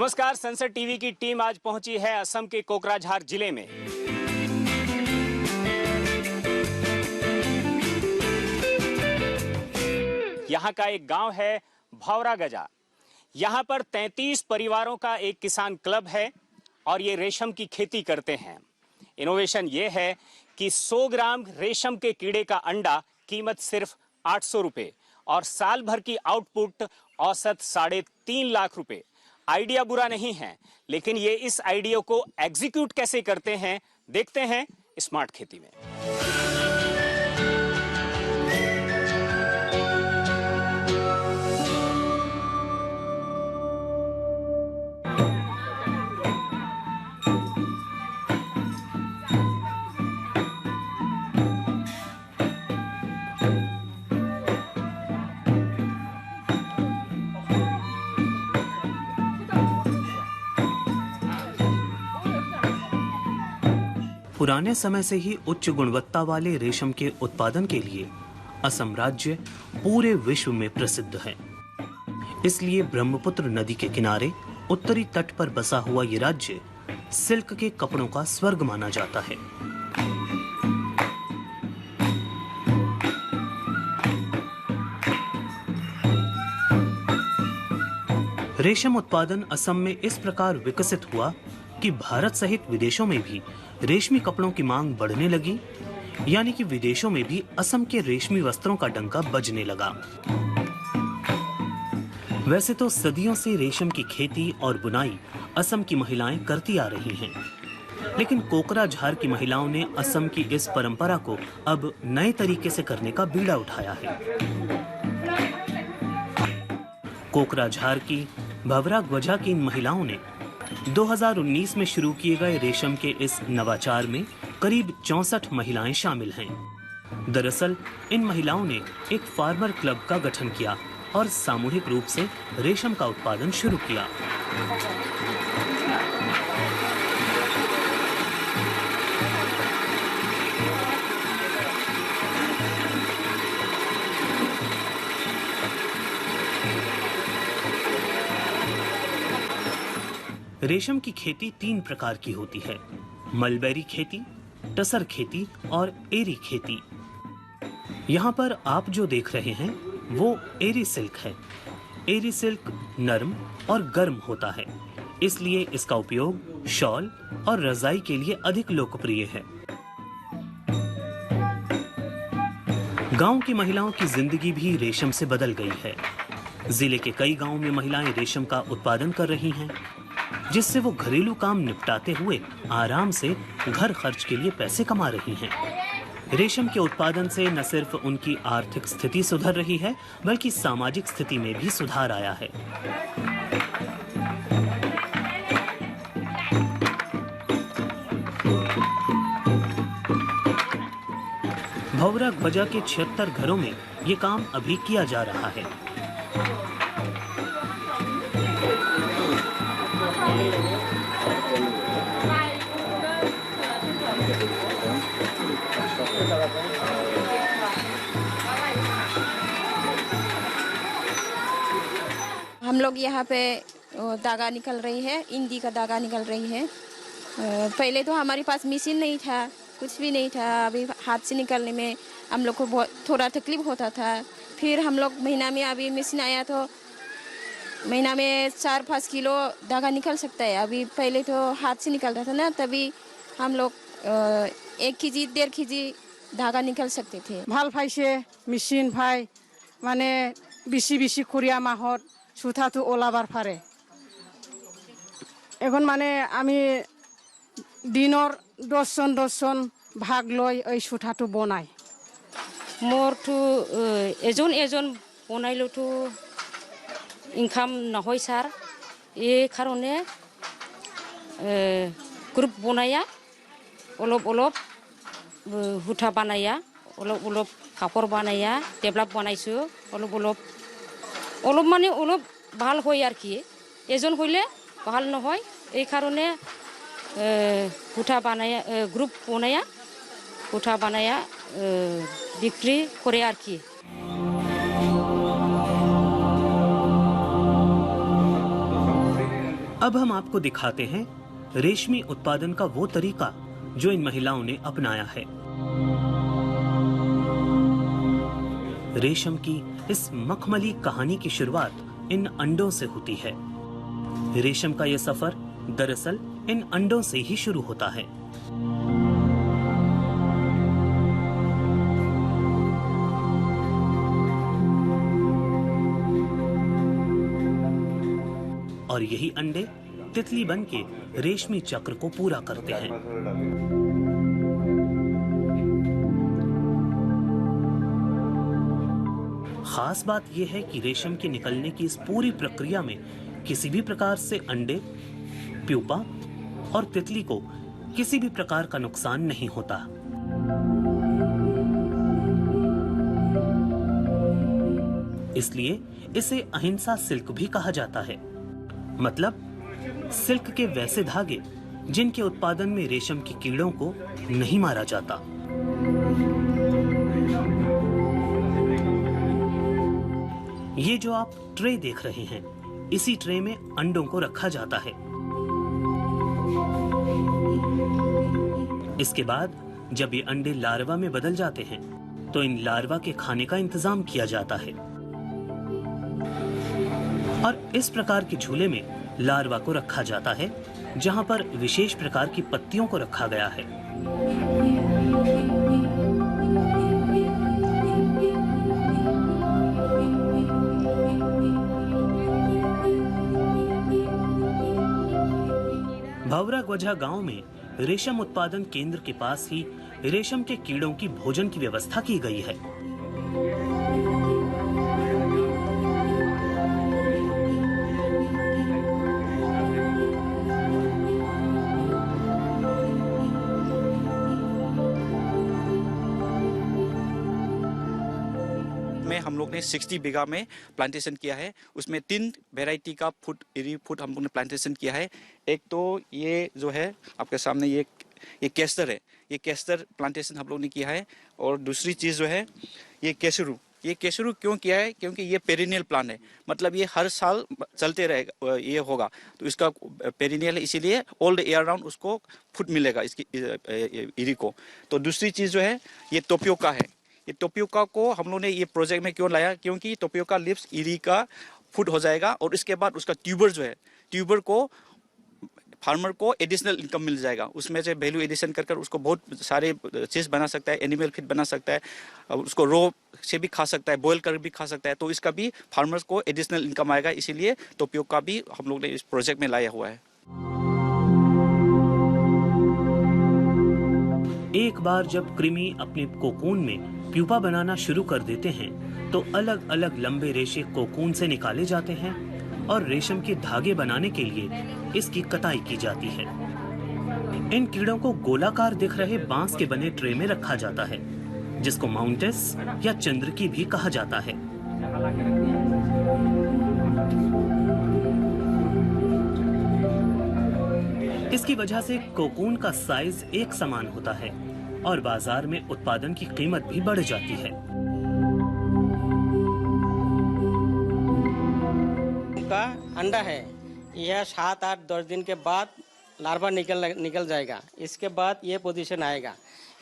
नमस्कार। Sunset TV की team आज पहुंची है असम के कोकराझार जिले में। यहाँ का एक गांव है भौरागजा। यहाँ पर 33 परिवारों का एक किसान क्लब है और ये रेशम की खेती करते हैं। इनोवेशन ये है कि 100 ग्राम रेशम के कीड़े का अंडा कीमत सिर्फ 800 रुपए और साल भर की आउटपुट औसत 3.5 लाख रुपए। आइडिया बुरा नहीं है, लेकिन ये इस आइडिया को एग्जीक्यूट कैसे करते हैं, देखते हैं स्मार्ट खेती में। पुराने समय से ही उच्च गुणवत्ता वाले रेशम के उत्पादन के लिए असम राज्य पूरे विश्व में प्रसिद्ध है। इसलिए ब्रह्मपुत्र नदी के किनारे उत्तरी तट पर बसा हुआ ये राज्य सिल्क के कपड़ों का स्वर्ग माना जाता है। रेशम उत्पादन असम में इस प्रकार विकसित हुआ कि भारत सहित विदेशों में भी रेशमी कपड़ों की मांग बढ़ने लगी, यानी कि विदेशों में भी असम के रेशमी वस्त्रों का डंका बजने लगा। वैसे तो सदियों से रेशम की खेती और बुनाई असम की महिलाएं करती आ रही हैं, लेकिन कोकराझार की महिलाओं ने असम की इस परंपरा को अब नए तरीके से करने का बीड़ा उठाया है। कोकराझार की भौरागजा की इन महिलाओं ने 2019 में शुरू किए गए रेशम के इस नवाचार में करीब 64 महिलाएं शामिल हैं। दरअसल इन महिलाओं ने एक फार्मर क्लब का गठन किया और सामूहिक रूप से रेशम का उत्पादन शुरू किया। रेशम की खेती 3 प्रकार की होती है: मलबेरी खेती, टसर खेती और एरी खेती। यहाँ पर आप जो देख रहे हैं वो एरी सिल्क है। एरी सिल्क नरम और गर्म होता है, इसलिए इसका उपयोग शॉल और रजाई के लिए अधिक लोकप्रिय है। गांव की महिलाओं की जिंदगी भी रेशम से बदल गई है। जिले के कई गांवों में महिलाएं रेशम का उत्पादन कर रही हैं, जिससे वो घरेलू काम निपटाते हुए आराम से घर खर्च के लिए पैसे कमा रही हैं। रेशम के उत्पादन से न सिर्फ उनकी आर्थिक स्थिति सुधर रही है, बल्कि सामाजिक स्थिति में भी सुधार आया है। भौरागजा के 76 घरों में ये काम अभी किया जा रहा है। हम लोग यहाँ पे धागा निकल रही है, इंदी का धागा निकल रही है। पहले तो हमारे पास मशीन नहीं था, कुछ भी नहीं था। अभी हाथ से निकलने में हम लोग को बहुत थोड़ा तकलीफ होता था। फिर हम लोग महीना में अभी मशीन आया तो महीना में 4-5 किलो धागा निकल सकता है। अभी पहले तो हाथ से निकलता था ना, तभी हम लोग 1 केजी 1.5 केजी धागा निकल सकते थे। ভাল পাইছে মেশিন ভাই, মানে বেশি বেশি করিয়া মাহত সুতাটো ওলাবার পারে। এখন মানে আমি দিনৰ 10জন ভাগ লৈ এই সুতাটো বনাই। মোৰটো এজন বনাইলেতো ইনকাম নহয় ছাৰ। এই কাৰণে গ্ৰুপ বনায়া অলপ हुथा बानाया, अलप कापड़ बानाया, डेभलप बानायसो, अलप माने अलप ভাল হয় আর কি। এজন হইলে ভাল নহয়, এই কারণে हुथा बानाया, ग्रुप बनाया, हुथा बानाया बिक्री करे আর কি। अब अब हम आपको दिखाते हैं रेशमी उत्पादन का वो तरीका जो इन महिलाओं ने अपनाया है। रेशम की इस मखमली कहानी की शुरुआत इन अंडों से होती है। रेशम का यह सफर दरअसल इन अंडों से ही शुरू होता है। और यही अंडे तितली बन के रेशमी चक्र को पूरा करते हैं। खास बात यह है कि रेशम के निकलने की इस पूरी प्रक्रिया में किसी भी प्रकार से अंडे, प्यूपा और तितली को किसी भी प्रकार का नुकसान नहीं होता। इसलिए इसे अहिंसा सिल्क भी कहा जाता है। मतलब सिल्क के वैसे धागे जिनके उत्पादन में रेशम के कीड़ों को नहीं मारा जाता। ये जो आप ट्रे देख रहे हैं, इसी ट्रे में अंडों को रखा जाता है। इसके बाद जब ये अंडे लार्वा में बदल जाते हैं तो इन लार्वा के खाने का इंतजाम किया जाता है और इस प्रकार के झूले में लार्वा को रखा जाता है, जहां पर विशेष प्रकार की पत्तियों को रखा गया है। भावरा ग्वझा गांव में रेशम उत्पादन केंद्र के पास ही रेशम के कीड़ों की भोजन की व्यवस्था की गई है। हम लोग ने 60 बीघा में प्लांटेशन किया है। उसमें 3 वैरायटी का एरी फूड हम लोग ने प्लांटेशन किया है। एक तो ये जो है आपके सामने ये केसर है, ये केसर प्लांटेशन हम लोग ने किया है। और दूसरी चीज़ जो है ये केसरू। ये केसरू क्यों किया है? क्योंकि ये पेरिनियल प्लांट है, मतलब ये हर साल चलते रहेगा, ये होगा तो इसका पेरिनियल है, इसीलिए ऑल द ईयर राउंड उसको फूड मिलेगा इसकी एरी को। तो दूसरी चीज़ जो है ये टोपियोका है। ये टोपियोका को हम लोग ने ये प्रोजेक्ट में क्यों लाया? क्योंकि टोपियोका लिव्स इरी का फूड हो जाएगा और इसके बाद उसका ट्यूबर जो है, ट्यूबर को फार्मर को एडिशनल इनकम मिल जाएगा। उसमें से वैल्यू एडिशन कर उसको बहुत सारे चीज़ बना सकता है, एनिमल फीड बना सकता है, उसको रो से भी खा सकता है, बॉयल कर भी खा सकता है। तो इसका भी फार्मर्स को एडिशनल इनकम आएगा, इसीलिए टोपियोका भी हम लोग ने इस प्रोजेक्ट में लाया हुआ है। एक बार जब कृमि अपने कोकून में प्यूपा बनाना शुरू कर देते हैं तो अलग अलग लंबे रेशे कोकून से निकाले जाते हैं और रेशम के धागे बनाने के लिए इसकी कताई की जाती है। इन कीड़ों को गोलाकार दिख रहे बांस के बने ट्रे में रखा जाता है, जिसको माउंटेस या चंद्रकी भी कहा जाता है। इसकी वजह से कोकून का साइज एक समान होता है और बाजार में उत्पादन की कीमत भी बढ़ जाती है। का अंडा है, यह 7, 8, 10 दिन के बाद लार्वा निकल जाएगा। इसके बाद ये पोजीशन आएगा।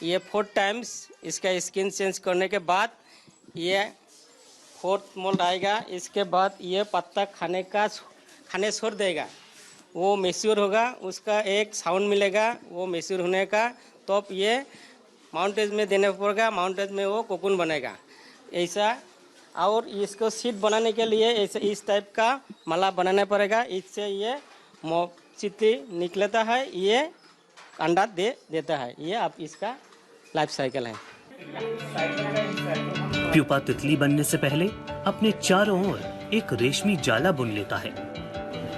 ये 4 टाइम्स इसका स्किन चेंज करने के बाद ये 4th मोल्ड आएगा। इसके बाद ये पत्ता खाने छोड़ देगा, वो मैच्योर होगा, उसका एक साउंड मिलेगा वो मैच्योर होने का। तो ये माउंटेज में देने पड़ेगा, माउंटेज में वो कोकून बनेगा ऐसा। और इसको सीड बनाने के लिए ऐसे इस टाइप का माला बनाना पड़ेगा। इससे ये चित्ती निकलता है, ये अंडा देता है। ये आप इसका लाइफ साइकिल है। प्यूपा तितली बनने से पहले अपने चारों ओर एक रेशमी जाला बुन लेता है,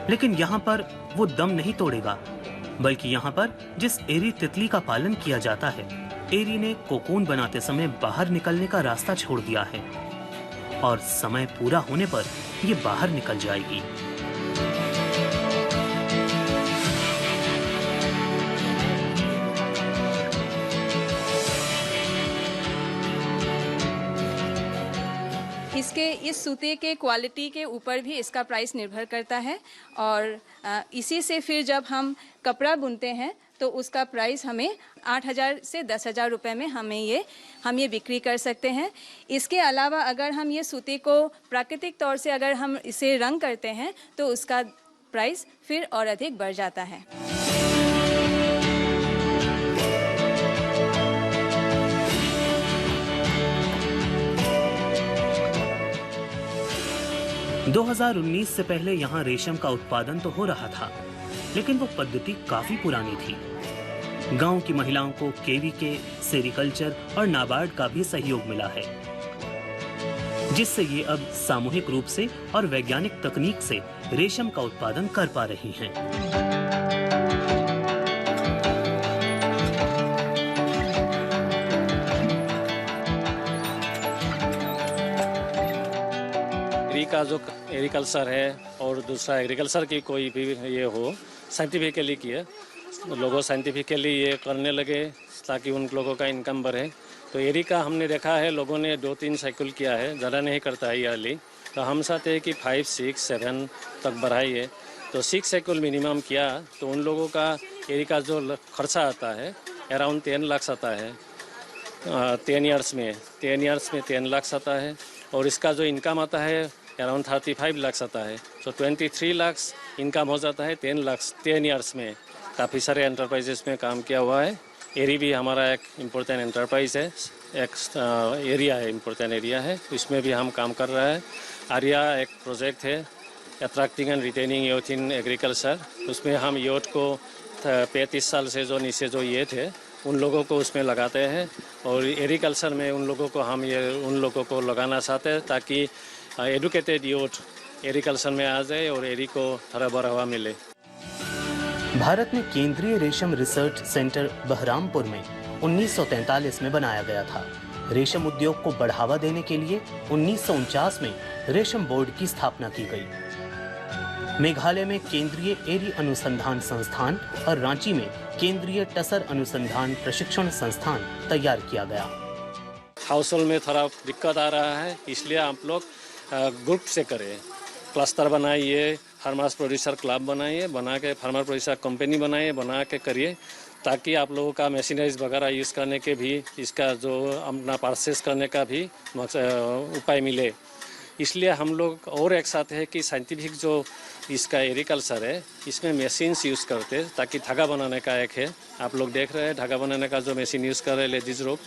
लेकिन यहाँ पर वो दम नहीं तोड़ेगा, बल्कि यहाँ पर जिस एरी तितली का पालन किया जाता है, एरी ने कोकून बनाते समय बाहर निकलने का रास्ता छोड़ दिया है और समय पूरा होने पर ये बाहर निकल जाएगी। इसके इस सूते के क्वालिटी के ऊपर भी इसका प्राइस निर्भर करता है और इसी से फिर जब हम कपड़ा बुनते हैं तो उसका प्राइस हमें 8,000 से 10,000 रुपये में हम ये बिक्री कर सकते हैं। इसके अलावा अगर हम ये सूते को प्राकृतिक तौर से अगर हम इसे रंग करते हैं तो उसका प्राइस फिर और अधिक बढ़ जाता है। – 2019 से पहले यहाँ रेशम का उत्पादन तो हो रहा था, लेकिन वो पद्धति काफी पुरानी थी। गांव की महिलाओं को केवीके, सेरिकल्चर और नाबार्ड का भी सहयोग मिला है, जिससे ये अब सामूहिक रूप से और वैज्ञानिक तकनीक से रेशम का उत्पादन कर पा रही हैं। का जो एग्रीकल्चर है और दूसरा एग्रीकल्चर की कोई भी ये हो, साइंटिफिकली किए, लोगों साइंटिफिकली ये करने लगे ताकि उन लोगों का इनकम बढ़े। तो एरी का हमने देखा है लोगों ने 2-3 साइकिल किया है, ज़्यादा नहीं करता है ईयरली। तो हम चाहते हैं कि 5, 6, 7 तक बढ़ाइए। तो 6 साइकिल मिनिमम किया तो उन लोगों का एरी का जो खर्चा आता है अराउंड 10 लाख आता है 10 ईयर्स में 10 लाख आता है और इसका जो इनकम आता है अराउंड 35 लाख आता है। तो 23 लाख इनकम हो जाता है 10 ईयर्स में। काफ़ी सारे एंटरप्राइजेस में काम किया हुआ है। एरी भी हमारा एक इम्पोर्टेंट एंटरप्राइज है, एक एरिया है, इम्पोर्टेंट एरिया है, इसमें भी हम काम कर रहा है। आर्या एक प्रोजेक्ट है, attracting and retaining youth in agriculture. उसमें हम यूथ को 35 साल से जो नीचे जो ये थे उन लोगों को उसमें लगाते हैं और एग्रीकल्चर में उन लोगों को लगाना चाहते हैं ताकि एडुकेटेड यूथ एग्रीकल्चर में आ जाए और एरी को थोड़ा बढ़ावा मिले। भारत में केंद्रीय रेशम रिसर्च सेंटर बहरामपुर में 1943 में बनाया गया था। रेशम उद्योग को बढ़ावा देने के लिए 1949 में रेशम बोर्ड की स्थापना की गई। मेघालय में केंद्रीय एरी अनुसंधान संस्थान और रांची में केंद्रीय टसर अनुसंधान प्रशिक्षण संस्थान तैयार किया गया। हाउस होल्ड में थोड़ा दिक्कत आ रहा है, इसलिए आप लोग ग्रुप से करें, क्लस्टर बनाइए, फार्मर्स प्रोड्यूसर क्लब बनाइए, बना के फार्मर प्रोड्यूसर कंपनी बनाइए, बना के करिए ताकि आप लोगों का मशीनरीज वगैरह यूज़ करने के भी, इसका जो अपना परचेस करने का भी उपाय मिले। इसलिए हम लोग और एक साथ है कि साइंटिफिक जो इसका एग्रीकल्चर है इसमें मशीन्स यूज़ करते ताकि धागा बनाने का एक है, आप लोग देख रहे हैं धागा बनाने का जो मशीन यूज़ कर रहे हैं लेडीज लोग,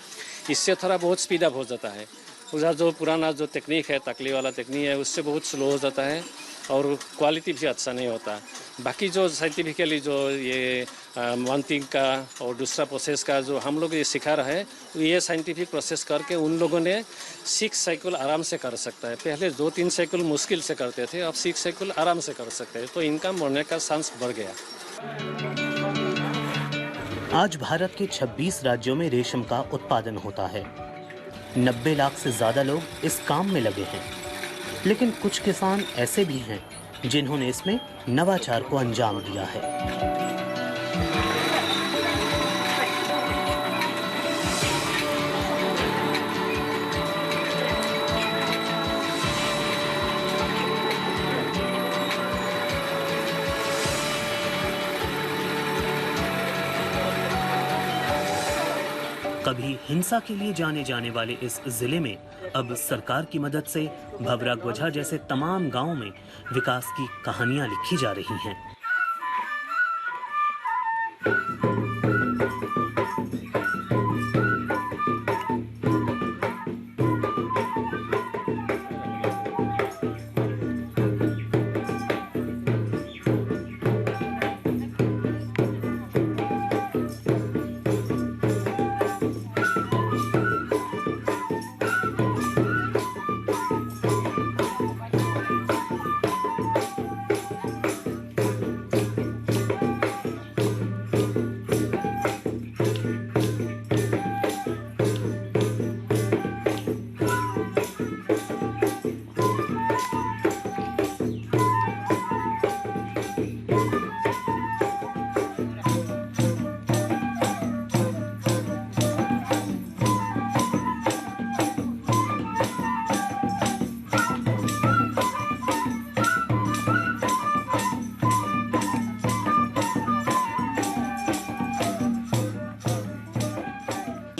इससे थोड़ा बहुत स्पीड अप हो जाता है। उसका जो पुराना जो टेक्निक है, तकली वाला टेक्निक है, उससे बहुत स्लो हो जाता है और क्वालिटी भी अच्छा नहीं होता। बाकी जो साइंटिफिकली जो ये मंथिंग का और दूसरा प्रोसेस का जो हम लोग ये सिखा रहे हैं, ये साइंटिफिक प्रोसेस करके उन लोगों ने 6 साइकिल आराम से कर सकता है। पहले 2-3 साइकिल मुश्किल से करते थे, अब 6 साइकिल आराम से कर सकते हैं, तो इनकम बढ़ने का चांस बढ़ गया। आज भारत के 26 राज्यों में रेशम का उत्पादन होता है। 90 लाख से ज्यादा लोग इस काम में लगे हैं, लेकिन कुछ किसान ऐसे भी हैं जिन्होंने इसमें नवाचार को अंजाम दिया है। कभी हिंसा के लिए जाने जाने वाले इस जिले में अब सरकार की मदद से भवरा ग्वझा जैसे तमाम गांवों में विकास की कहानियां लिखी जा रही हैं।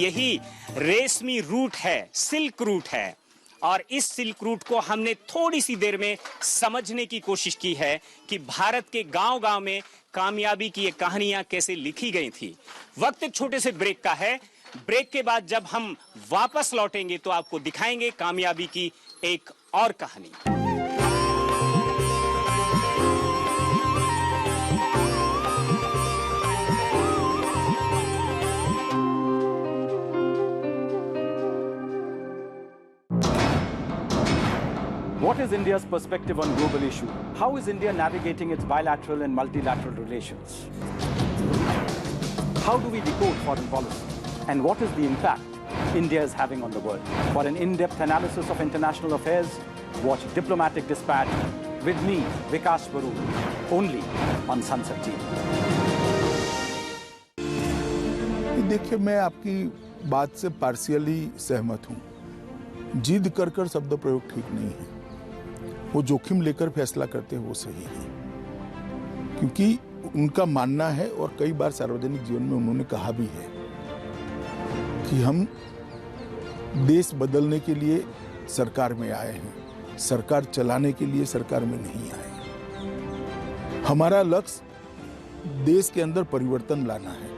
यही रेशमी रूट है, सिल्क रूट है। और इस सिल्क रूट को हमने थोड़ी सी देर में समझने की कोशिश की है कि भारत के गांव-गांव में कामयाबी की ये कहानियां कैसे लिखी गई थी। वक्त एक छोटे से ब्रेक का है। ब्रेक के बाद जब हम वापस लौटेंगे तो आपको दिखाएंगे कामयाबी की एक और कहानी। What is India's perspective on global issues? How is India navigating its bilateral and multilateral relations? How do we decode foreign policy? And what is the impact India is having on the world? For an in-depth analysis of international affairs, watch Diplomatic Dispatch with me, Vikas Baru, only on Sunset TV. देखिए, मैं आपकी बात से partially सहमत हूँ। जिद कर शब्द प्रयोग ठीक नहीं है। वो जोखिम लेकर फैसला करते हैं, वो सही है, क्योंकि उनका मानना है और कई बार सार्वजनिक जीवन में उन्होंने कहा भी है कि हम देश बदलने के लिए सरकार में आए हैं, सरकार चलाने के लिए सरकार में नहीं आए। हमारा लक्ष्य देश के अंदर परिवर्तन लाना है।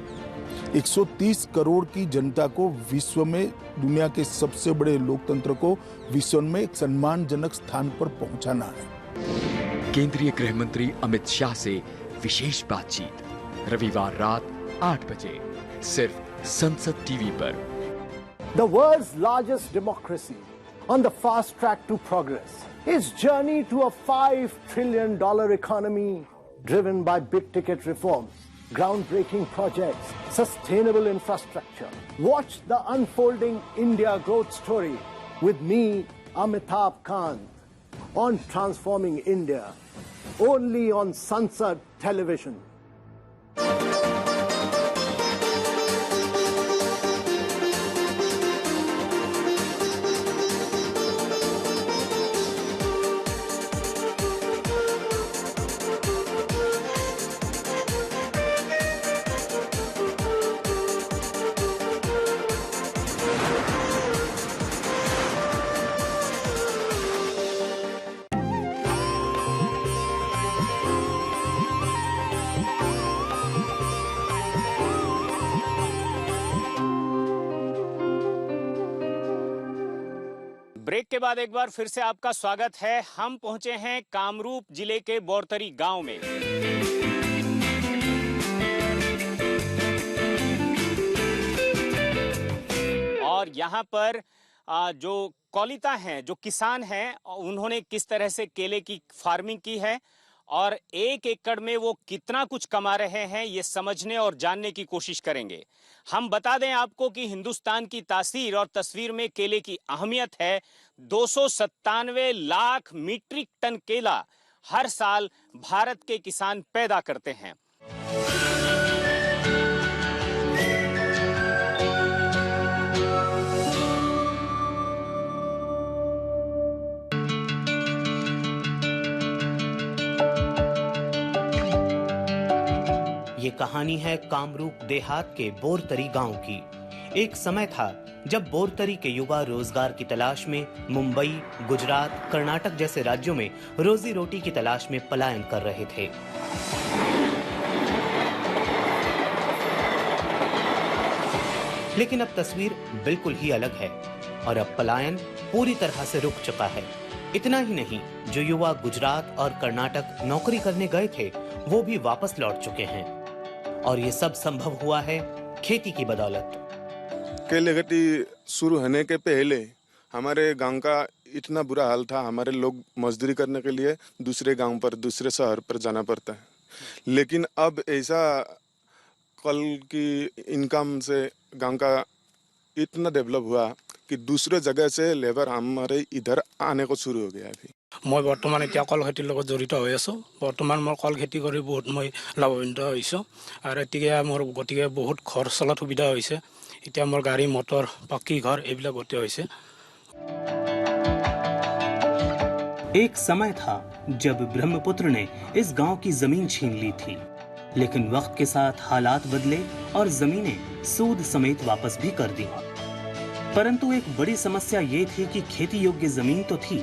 130 करोड़ की जनता को विश्व में, दुनिया के सबसे बड़े लोकतंत्र को विश्व में एक सम्मानजनक स्थान पर पहुंचाना है। केंद्रीय गृह मंत्री अमित शाह से विशेष बातचीत रविवार रात 8 बजे सिर्फ संसद टीवी पर। The world's largest democracy on the fast track to progress. Its journey to a $5 trillion economy driven by big ticket reforms, groundbreaking projects, sustainable infrastructure. Watch the unfolding India growth story with me, Amitabh Khan, on Transforming India, only on Sansad Television. Break के बाद एक बार फिर से आपका स्वागत है। हम पहुंचे हैं कामरूप जिले के बोरतरी गांव में। और यहाँ पर जो कौलिता हैं, जो किसान हैं, उन्होंने किस तरह से केले की फार्मिंग की है और 1 एकड़ में वो कितना कुछ कमा रहे हैं, ये समझने और जानने की कोशिश करेंगे। हम बता दें आपको कि हिंदुस्तान की तासीर और तस्वीर में केले की अहमियत है। 297 लाख मीट्रिक टन केला हर साल भारत के किसान पैदा करते हैं। ये कहानी है कामरूप देहात के बोरतरी गांव की। एक समय था जब बोरतरी के युवा रोजगार की तलाश में मुंबई, गुजरात, कर्नाटक जैसे राज्यों में रोजी रोटी की तलाश में पलायन कर रहे थे। लेकिन अब तस्वीर बिल्कुल ही अलग है और अब पलायन पूरी तरह से रुक चुका है। इतना ही नहीं, जो युवा गुजरात और कर्नाटक नौकरी करने गए थे वो भी वापस लौट चुके हैं और ये सब संभव हुआ है खेती की बदौलत। केले खेती शुरू होने के पहले हमारे गांव का इतना बुरा हाल था, हमारे लोग मजदूरी करने के लिए दूसरे गांव पर, दूसरे शहर पर जाना पड़ता है। लेकिन अब ऐसा कल की इनकम से गांव का इतना डेवलप हुआ कि दूसरे जगह से लेबर हमारे इधर आने को शुरू हो गया। अभी मैं बर्तमान इतना कल खेतिर লগত জড়িত হৈ আছো। বৰ্তমান মই কল খেতি কৰি বহুত মই লাভান্বিত হৈছোঁ আৰু এতিয়া মোৰ গতিকে বহুত ঘৰ চলাত সুবিধা হৈছে। এতিয়া মোৰ গাড়ী মটৰ পকী ঘৰ এইবিলাক গতি হৈছে। एक समय था जब ब्रह्मपुत्र ने इस गांव की जमीन छीन ली थी। लेकिन वक्त के साथ हालात बदले और जमीनें सूद समेत वापस भी कर दी। परंतु एक बड़ी समस्या ये थी कि खेती योग्य जमीन तो थी,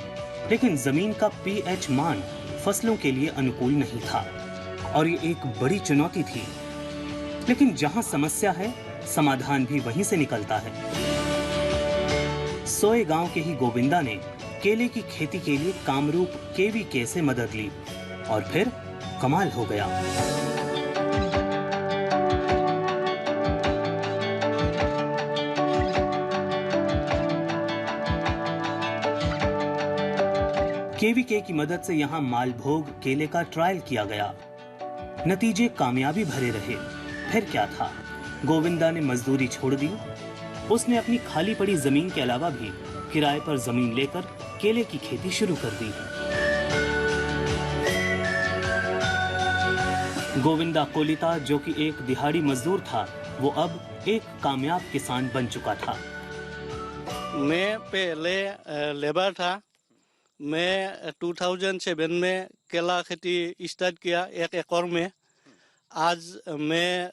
लेकिन जमीन का पीएच मान फसलों के लिए अनुकूल नहीं था और ये एक बड़ी चुनौती थी। लेकिन जहां समस्या है, समाधान भी वहीं से निकलता है। सोए गांव के ही गोविंदा ने केले की खेती के लिए कामरूप केवीके से मदद ली और फिर कमाल हो गया। केवीके की मदद से यहां मालभोग केले का ट्रायल किया गया। नतीजे कामयाबी भरे रहे। फिर क्या था, गोविंदा ने मजदूरी छोड़ दी। उसने अपनी खाली पड़ी जमीन के अलावा भी किराए पर जमीन लेकर केले की खेती शुरू कर दी। गोविंदा कोलिता, जो कि एक दिहाड़ी मजदूर था, वो अब एक कामयाब किसान बन चुका था। मैं पहले लेबर था। मैं 2007 में केला खेती स्टार्ट किया 1 एकड़ में। आज मैं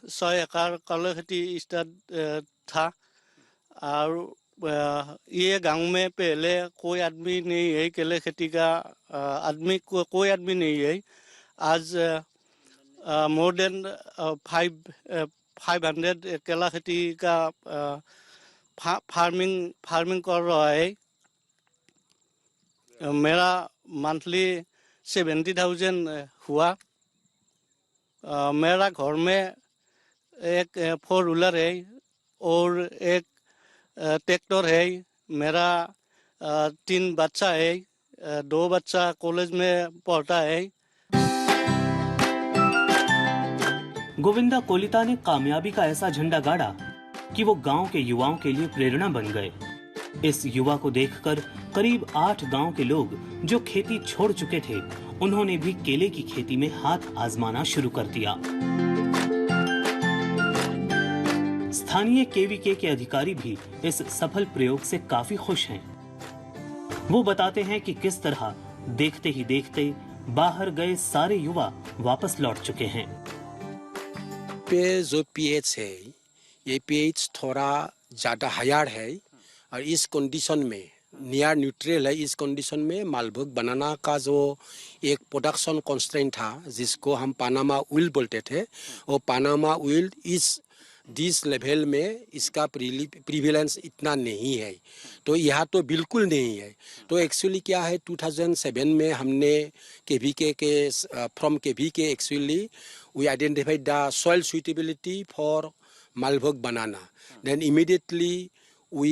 6 एकड़ केला खेती स्टार्ट था। और ये गांव में पहले कोई आदमी नहीं है, केले खेती का कोई आदमी नहीं है। आज मोर देन 500 केला खेती का फार्मिंग कर रहा है। मेरा मंथली 70,000 हुआ। मेरा घर में एक 4 व्हीलर है और एक ट्रैक्टर है। मेरा 3 बच्चा है, 2 बच्चा कॉलेज में पढ़ता है। गोविंदा कोलिता ने कामयाबी का ऐसा झंडा गाड़ा कि वो गांव के युवाओं के लिए प्रेरणा बन गए। इस युवा को देखकर करीब 8 गांव के लोग जो खेती छोड़ चुके थे, उन्होंने भी केले की खेती में हाथ आजमाना शुरू कर दिया। स्थानीय केवीके के अधिकारी भी इस सफल प्रयोग से काफी खुश हैं। वो बताते हैं कि किस तरह देखते ही देखते बाहर गए सारे युवा वापस लौट चुके हैं। पे जो पीएच है, ये पीएच थोड़ा ज्यादा हायर है और इस कंडीशन में नियर न्यूट्रल है। इस कंडीशन में मालभोग बनाना का जो एक प्रोडक्शन कंस्ट्रेंट था, जिसको हम पानामा ऑयल बोलते थे, वो पानामा ऑयल दिस लेवल में इसका प्रीविलेंस इतना नहीं है। तो यहाँ तो बिल्कुल नहीं है। तो एक्चुअली क्या है, 2007 में हमने from KVK actually we identified the soil suitability for Malbhog banana. Then immediately we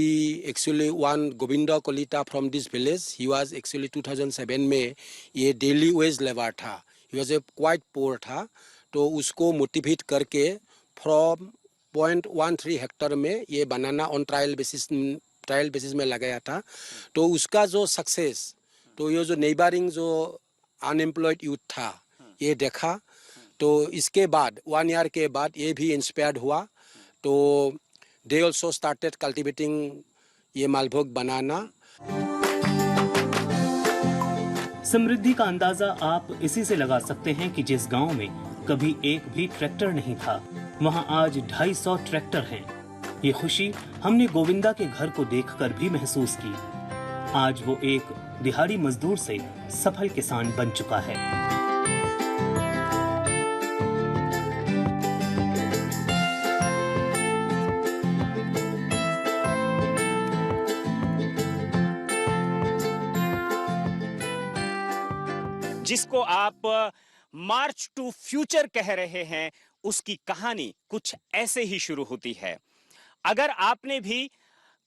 actually one Govinda Kolita from this village. He was actually 2007 में ये डेली वेज लेबर था। he was a quite poor था। तो उसको motivate करके from 0.13 Hector में ये बनाना on trial basis में लगाया था। तो उसका जो सक्सेस, तो ये जो नेबरिंग जो अनएम्प्लॉयड यूथ था, ये देखा। तो इसके बाद 1 ईयर के बाद ये भी इंस्पायर्ड हुआ। तो they also started cultivating ये मालभोग बनाना। समृद्धि का अंदाजा आप इसी से लगा सकते हैं कि जिस गांव में कभी एक भी ट्रैक्टर नहीं था, वहां आज 250 ट्रैक्टर हैं। ये खुशी हमने गोविंदा के घर को देखकर भी महसूस की। आज वो एक दिहाड़ी मजदूर से सफल किसान बन चुका है। जिसको आप मार्च टू फ्यूचर कह रहे हैं, उसकी कहानी कुछ ऐसे ही शुरू होती है। अगर आपने भी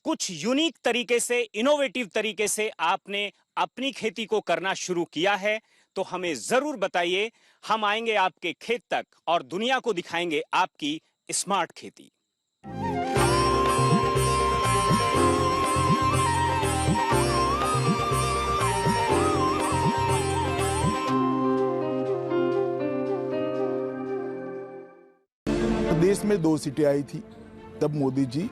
कुछ यूनिक तरीके से, इनोवेटिव तरीके से आपने अपनी खेती को करना शुरू किया है, तो हमें जरूर बताइए। हम आएंगे आपके खेत तक और दुनिया को दिखाएंगे आपकी स्मार्ट खेती। देश में 2 सीटें आई थी, तब मोदी जी